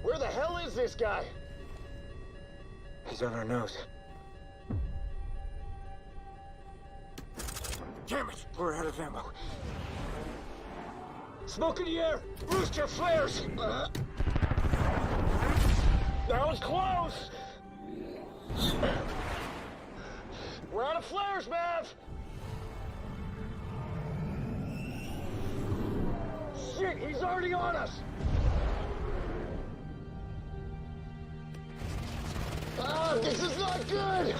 Where the hell is this guy? He's on our nose. Damn it! We're out of ammo. Smoke in the air! Rooster flares! That was close! We're out of flares, Mav! Shit, he's already on us! Ah, this is not good!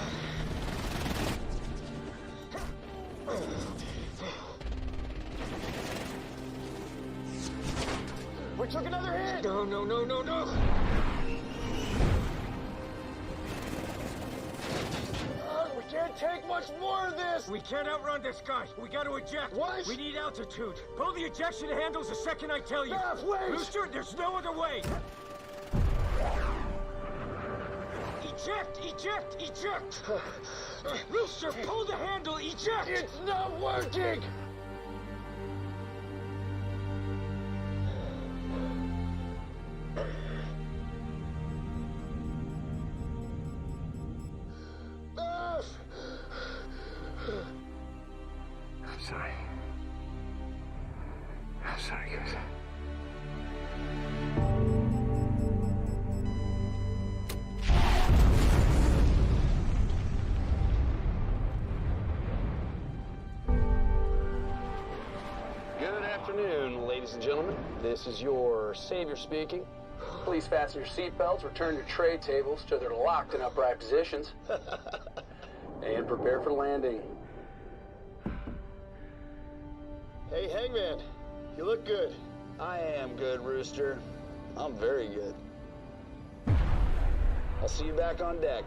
We took another hit! No. We can't take much more of this! We can't outrun this guy. We gotta eject. What? We need altitude. Pull the ejection handles the second I tell you. Mav, wait! Rooster, there's no other way. Eject! Rooster, pull the handle, eject! It's not working! I'm sorry, Goose. Good afternoon, ladies and gentlemen. This is your savior speaking. Please fasten your seatbelts, return your tray tables to their locked and upright positions, and prepare for landing. Hey, Hangman, you look good. I am good, Rooster. I'm very good. I'll see you back on deck.